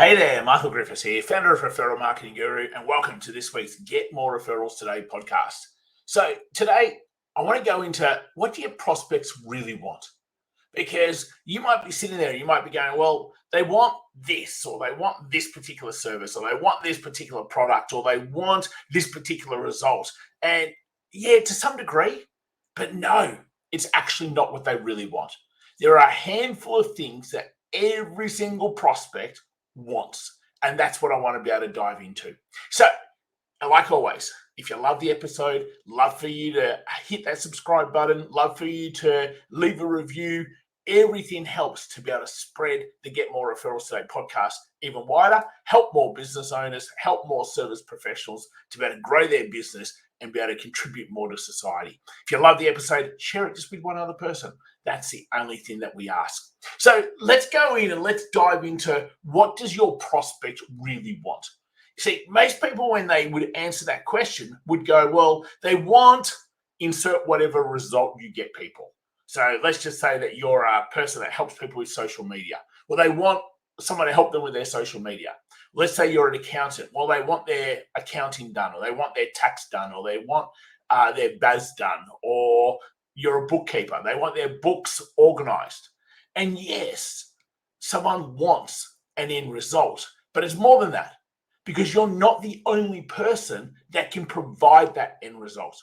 Hey there, Michael Griffiths here, founder of Referral Marketing Guru, and welcome to this week's Get More Referrals Today podcast. So today, I want to go into what do your prospects really want? Because you might be sitting there, you might be going, well, they want this, or they want this particular service, or they want this particular product, or they want this particular result. And yeah, to some degree, but no, it's actually not what they really want. There are a handful of things that every single prospect wants. And that's what I want to be able to dive into. So, like always, if you love the episode, love for you to hit that subscribe button, love for you to leave a review. Everything helps to be able to spread the Get More Referrals Today podcast even wider, help more business owners, help more service professionals to be able to grow their business and be able to contribute more to society. If you love the episode, share it just with one other person. That's the only thing that we ask. So let's go in and let's dive into what does your prospect really want? See, most people, when they would answer that question, would go, well, they want insert whatever result you get people. So let's just say that you're a person that helps people with social media. Well, they want someone to help them with their social media. Let's say you're an accountant. Well, they want their accounting done, or they want their tax done, or they want their BAS done, or you're a bookkeeper. They want their books organized. And yes, someone wants an end result, but it's more than that, because you're not the only person that can provide that end result.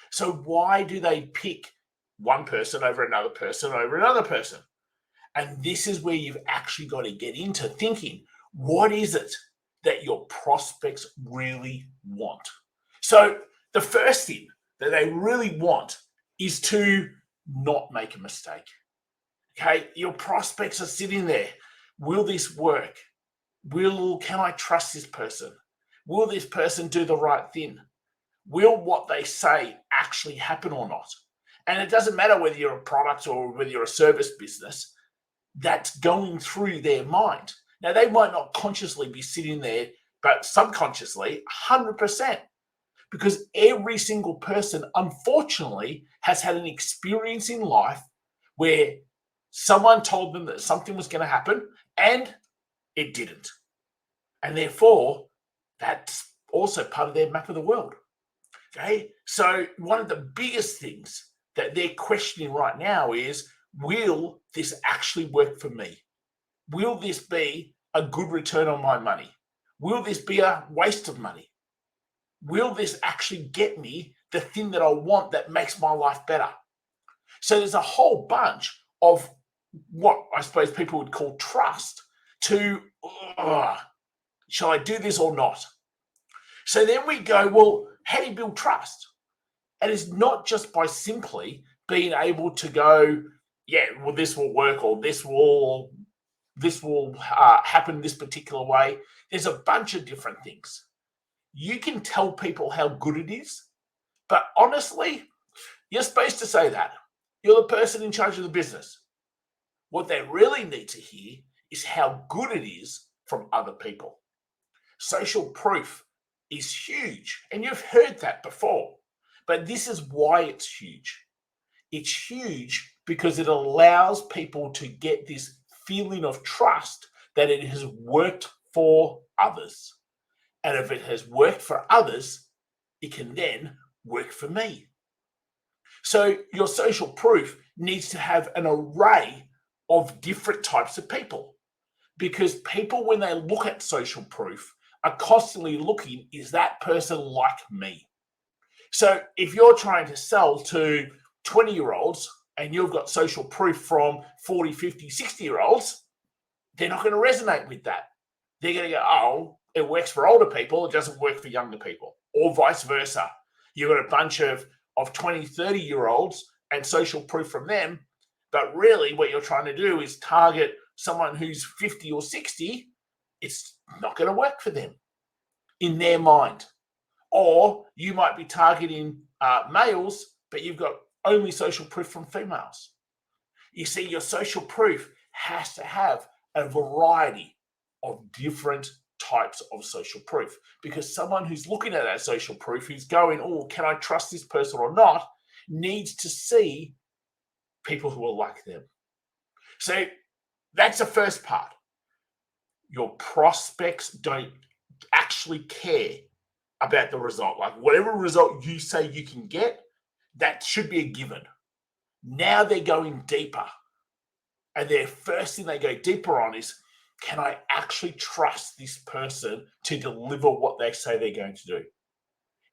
So why do they pick one person over another person over another person? And this is where you've actually got to get into thinking, what is it that your prospects really want? So the first thing that they really want is to not make a mistake. Okay, your prospects are sitting there. Will this work? Can I trust this person? Will this person do the right thing? Will what they say actually happen or not? And it doesn't matter whether you're a product or whether you're a service business, that's going through their mind. Now, they might not consciously be sitting there, but subconsciously, 100%. Because every single person, unfortunately, has had an experience in life where someone told them that something was going to happen and it didn't. And therefore, that's also part of their map of the world. Okay, so one of the biggest things that they're questioning right now is, will this actually work for me? Will this be a good return on my money? Will this be a waste of money? Will this actually get me the thing that I want that makes my life better? So there's a whole bunch of what I suppose people would call trust to, shall I do this or not? So then we go, well, how do you build trust? And it's not just by simply being able to go, yeah, well, this will work, or this will happen this particular way. There's a bunch of different things. You can tell people how good it is, but honestly, you're supposed to say that. You're the person in charge of the business. What they really need to hear is how good it is from other people. Social proof is huge, and you've heard that before, but this is why it's huge. It's huge because it allows people to get this feeling of trust that it has worked for others. And if it has worked for others, it can then work for me. So your social proof needs to have an array of different types of people, because people, when they look at social proof, are constantly looking, is that person like me? So if you're trying to sell to 20-year-olds and you've got social proof from 40, 50, 60-year-olds, they're not going to resonate with that. They're going to go, oh, it works for older people, it doesn't work for younger people, or vice versa. You've got a bunch of 20, 30-year-olds and social proof from them, but really what you're trying to do is target someone who's 50 or 60. It's not going to work for them in their mind. Or you might be targeting males, but you've got only social proof from females. You see, your social proof has to have a variety of different types of social proof, because someone who's looking at that social proof, who's going, oh, can I trust this person or not, needs to see people who are like them. So that's the first part. your prospects don't actually care about the result. Like whatever result you say you can get, that should be a given. Now they're going deeper. And their first thing they go deeper on is, can I actually trust this person to deliver what they say they're going to do?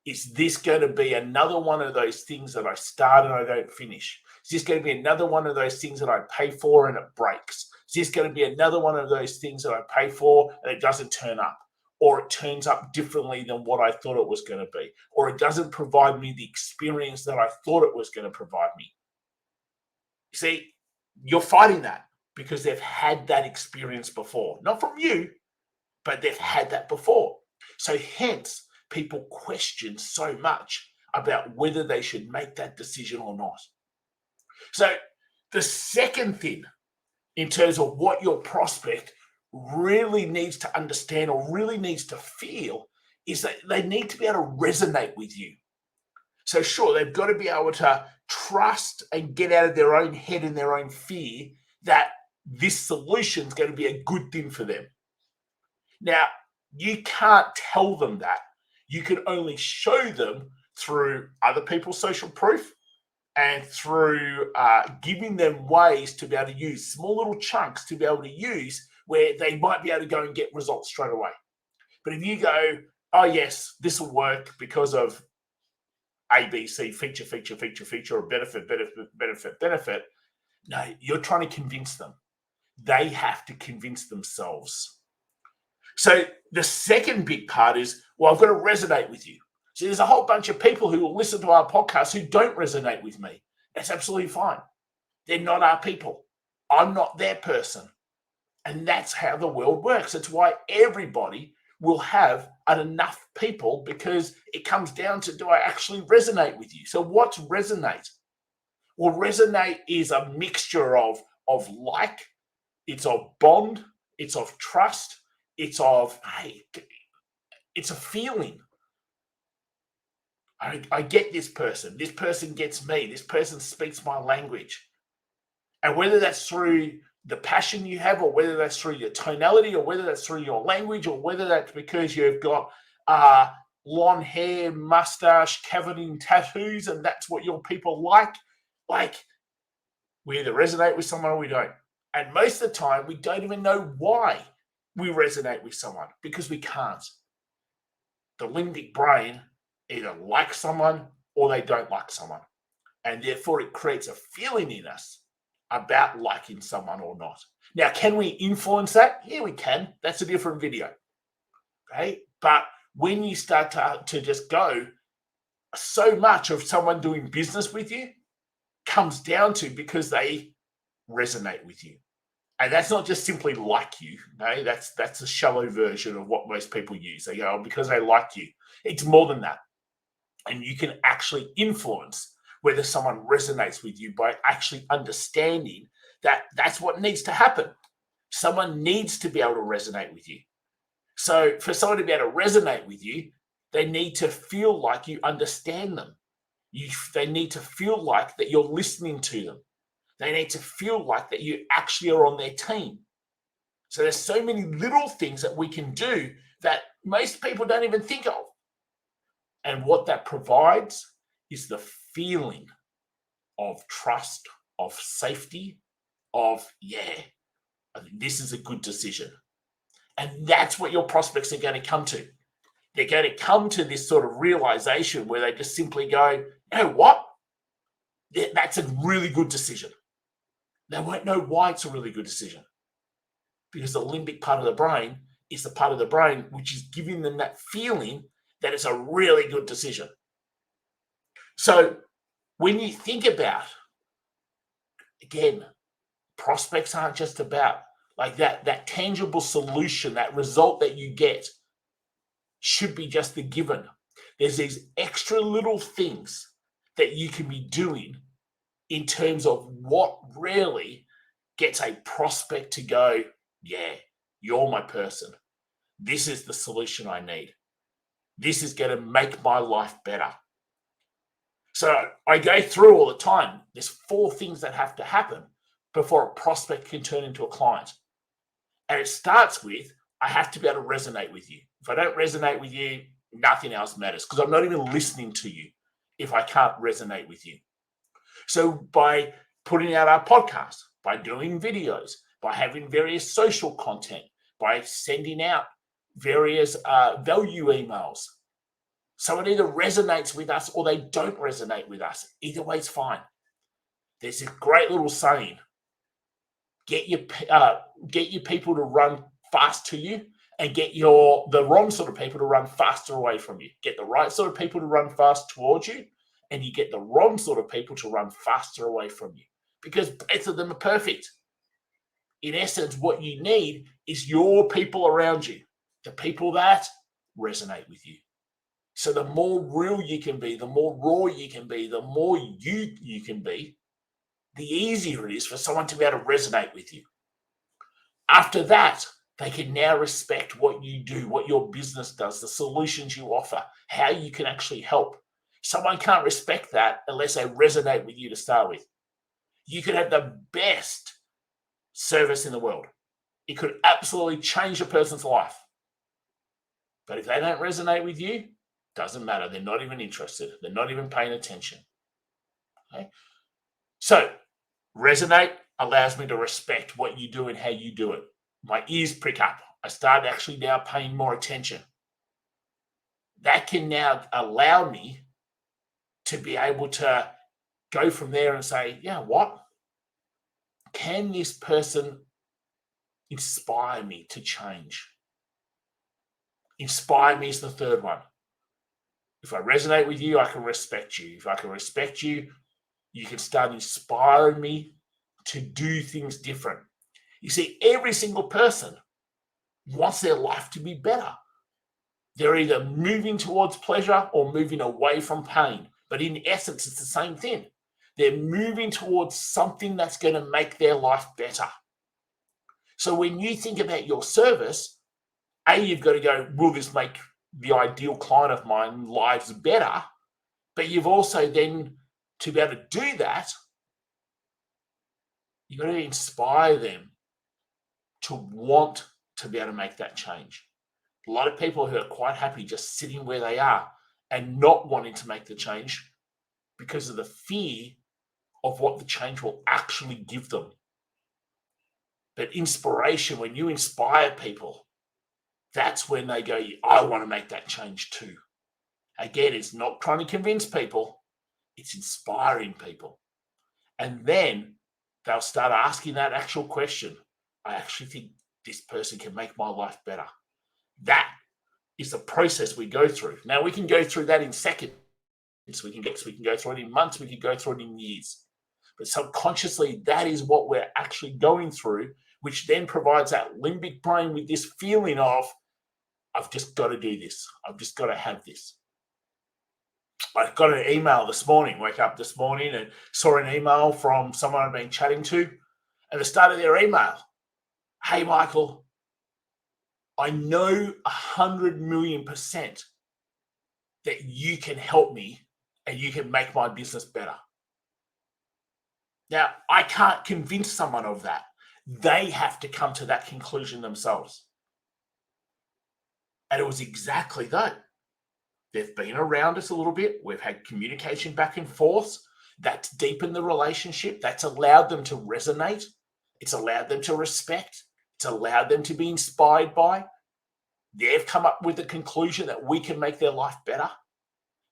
Is this going to be another one of those things that I start and I don't finish? Is this going to be another one of those things that I pay for and it breaks? Is this going to be another one of those things that I pay for and it doesn't turn up? Or it turns up differently than what I thought it was going to be? Or it doesn't provide me the experience that I thought it was going to provide me? See, you're fighting that because they've had that experience before. Not from you, but they've had that before. So hence, people question so much about whether they should make that decision or not. So the second thing in terms of what your prospect really needs to understand or really needs to feel is that they need to be able to resonate with you. So sure, they've got to be able to trust and get out of their own head and their own fear that this solution is going to be a good thing for them. Now, you can't tell them that. You can only show them through other people's social proof and through giving them ways to be able to use small little chunks to be able to use where they might be able to go and get results straight away. But if you go, oh yes, this will work because of ABC, feature, or benefit. No, you're trying to convince them. They have to convince themselves. So the second big part is, well, I've got to resonate with you. So there's a whole bunch of people who will listen to our podcast who don't resonate with me. That's absolutely fine. They're not our people. I'm not their person. And that's how the world works. It's why everybody will have enough people, because it comes down to, do I actually resonate with you? So what's resonate? Well, resonate is a mixture of like, it's of bond, it's of trust, it's of, hey, it's a feeling. I get this person gets me, this person speaks my language. And whether that's through the passion you have, or whether that's through your tonality, or whether that's through your language, or whether that's because you've got long hair, mustache, covered in tattoos, and that's what your people like we either resonate with someone or we don't. And most of the time, we don't even know why we resonate with someone, because we can't. The limbic brain either likes someone or they don't like someone. And therefore, it creates a feeling in us about liking someone or not. Now, can we influence that? Yeah, we can. That's a different video. Okay. But when you start to just go, so much of someone doing business with you comes down to because they resonate with you. And that's not just simply like you. Okay? That's a shallow version of what most people use. They go, oh, because they like you. It's more than that. And you can actually influence whether someone resonates with you by actually understanding that that's what needs to happen. Someone needs to be able to resonate with you. So for someone to be able to resonate with you, they need to feel like you understand them. They need to feel like that you're listening to them. They need to feel like that you actually are on their team. So there's so many little things that we can do that most people don't even think of. And what that provides is the feeling of trust, of safety, of, yeah, I think this is a good decision. And that's what your prospects are going to come to. They're going to come to this sort of realization where they just simply go, you know what? That's a really good decision. They won't know why it's a really good decision, because the limbic part of the brain is the part of the brain which is giving them that feeling that it's a really good decision. So when you think about, again, prospects aren't just about like that tangible solution, that result that you get should be just the given. There's these extra little things that you can be doing in terms of what really gets a prospect to go, yeah, you're my person. This is the solution I need. This is going to make my life better. So I go through all the time. There's 4 things that have to happen before a prospect can turn into a client. And it starts with, I have to be able to resonate with you. If I don't resonate with you, nothing else matters because I'm not even listening to you if I can't resonate with you. So by putting out our podcast, by doing videos, by having various social content, by sending out various value emails, someone either resonates with us or they don't resonate with us. Either way, it's fine. There's a great little saying: get your people to run fast to you, and get the wrong sort of people to run faster away from you. Get the right sort of people to run fast towards you, and you get the wrong sort of people to run faster away from you, because both of them are perfect. In essence, what you need is your people around you, the people that resonate with you. So the more real you can be, the more raw you can be, the more you can be, the easier it is for someone to be able to resonate with you. After that, they can now respect what you do, what your business does, the solutions you offer, how you can actually help. Someone can't respect that unless they resonate with you to start with. You could have the best service in the world. It could absolutely change a person's life. But if they don't resonate with you, doesn't matter. They're not even interested. They're not even paying attention. Okay? So resonate allows me to respect what you do and how you do it. My ears prick up. I start actually now paying more attention. That can now allow me to be able to go from there and say, yeah, what? Can this person inspire me to change? Inspire me is the third one. If I resonate with you, I can respect you. If I can respect you, you can start inspiring me to do things different. You see, every single person wants their life to be better. They're either moving towards pleasure or moving away from pain. But in essence, it's the same thing. They're moving towards something that's going to make their life better. So when you think about your service, you've got to go, will this make the ideal client of mine lives better? But you've also then, to be able to do that, you've got to inspire them to want to be able to make that change. A lot of people who are quite happy just sitting where they are and not wanting to make the change because of the fear of what the change will actually give them. But inspiration, when you inspire people, that's when they go, I want to make that change too. Again, it's not trying to convince people, it's inspiring people. And then they'll start asking that actual question. I actually think this person can make my life better. That is the process we go through. Now, we can go through that in seconds. We can go through it in months. We can go through it in years. But subconsciously, that is what we're actually going through, which then provides that limbic brain with this feeling of, I've just got to do this. I've just got to have this. I got an email this morning, woke up this morning and saw an email from someone I've been chatting to. At the start of their email, hey, Michael, I know 100,000,000% that you can help me and you can make my business better. Now, I can't convince someone of that. They have to come to that conclusion themselves. And it was exactly that. They've been around us a little bit. We've had communication back and forth. That's deepened the relationship. That's allowed them to resonate. It's allowed them to respect. It's allowed them to be inspired by. They've come up with the conclusion that we can make their life better.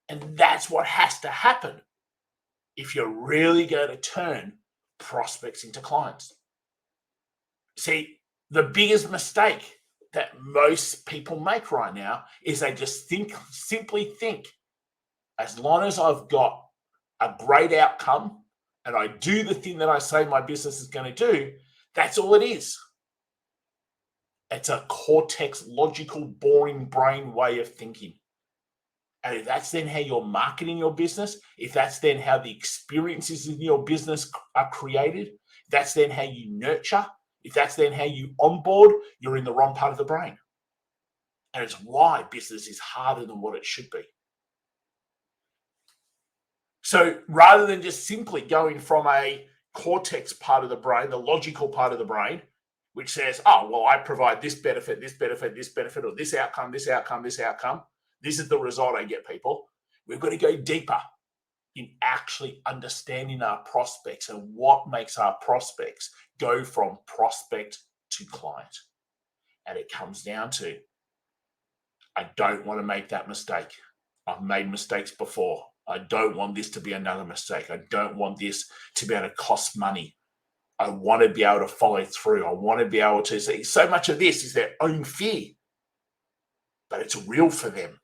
And that's what has to happen if you're really going to turn prospects into clients. See, the biggest mistake that most people make right now is they just simply think, as long as I've got a great outcome and I do the thing that I say my business is going to do, that's all it is. It's a Cortex, logical, boring brain way of thinking. And if that's then how you're marketing your business, if that's then how the experiences in your business are created, that's then how you nurture, if that's then how you onboard, you're in the wrong part of the brain. And it's why business is harder than what it should be. So rather than just simply going from a cortex part of the brain, the logical part of the brain, which says, oh, well, I provide this benefit, this benefit, this benefit, or this outcome, this outcome, this outcome. This is the result I get, people. We've got to go deeper in actually understanding our prospects and what makes our prospects go from prospect to client. And it comes down to, I don't want to make that mistake. I've made mistakes before. I don't want this to be another mistake. I don't want this to be able to cost money. I want to be able to follow through. I want to be able to see. So much of this is their own fear, but it's real for them.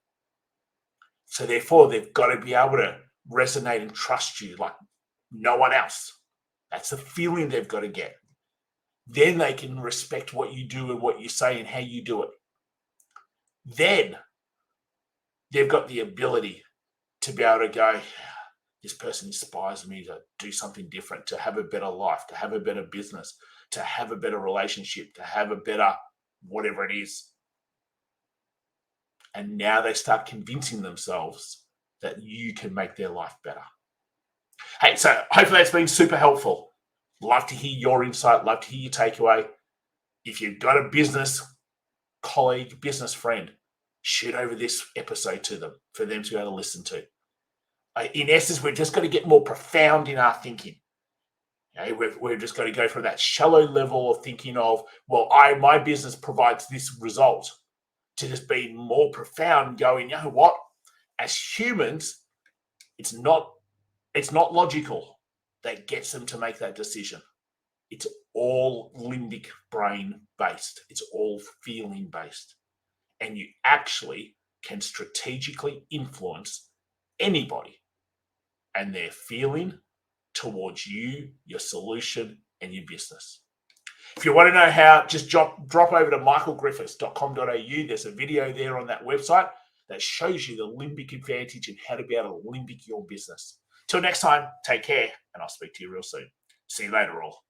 So therefore, they've got to be able to resonate and trust you like no one else. That's the feeling they've got to get. Then they can respect what you do and what you say and how you do it. Then they've got the ability to be able to go, this person inspires me to do something different, to have a better life, to have a better business, to have a better relationship, to have a better whatever it is. And now they start convincing themselves that you can make their life better. Hey, so hopefully that's been super helpful. Love to hear your insight. Love to hear your takeaway. If you've got a business colleague, business friend, shoot over this episode to them for them to be able to listen to. In essence, we're just going to get more profound in our thinking. Okay? We're just going to go from that shallow level of thinking of, well, my business provides this result, to just being more profound, going, you know what? As humans, it's not logical that gets them to make that decision. It's all limbic brain based. It's all feeling based. And you actually can strategically influence anybody and their feeling towards you, your solution, and your business. If you want to know how, just drop over to michaelgriffiths.com.au. There's a video there on that website that shows you the limbic advantage and how to be able to limbic your business. Till next time, take care, and I'll speak to you real soon. See you later, all.